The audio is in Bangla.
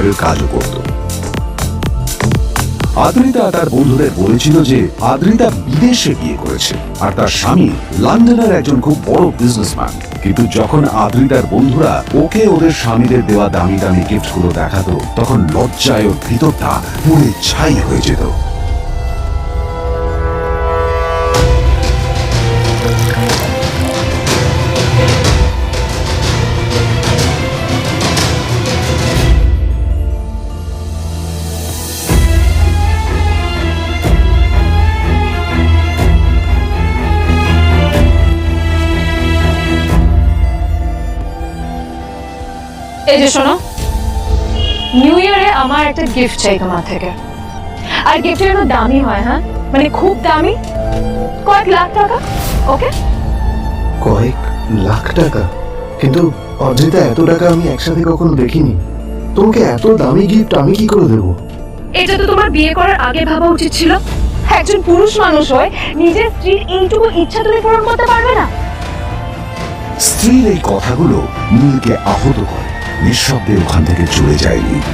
ওয়েটারের কাজও করত। আদ্রিতা তার বন্ধুদের বলেছিল যে আদ্রিতা বিদেশে বিয়ে করেছে আর তার স্বামী লন্ডনের একজন খুব বড় বিজনেসম্যান। কিন্তু যখন আদ্রিতার বন্ধুরা ওকে ওদের স্বামীদের দেওয়া দামি দামি গিফটগুলো দেখাতো, তখন লজ্জায় ওর ভিতরটা পুড়ে ছাই হয়ে যেত। এই যে শোনো, নিউ ইয়ারে আমার একটা গিফট চাই তোমার থেকে। আর গিফট যেন দামি হয়, হ্যাঁ, মানে খুব দামি, কয়েক লাখ টাকা। ওকে? কয়েক লাখ টাকা? কিন্তু অদ্রিতা, এত টাকা আমি একসাথে কখনো দেখিনি। তোমাকে এত দামি গিফট আমি কি করে দেবো? এটা তো তোমার বিয়ে করার আগে ভাবা উচিত ছিল। একজন পুরুষ মানুষ হয়ে নিজের স্ত্রীর এইটুকু ইচ্ছা তুমি পূরণ করতে পারবে না? স্ত্রীর এই কথাগুলো নীলকে আহত করে। নিঃশব্দে ওখান থেকে চলে যায় নীল।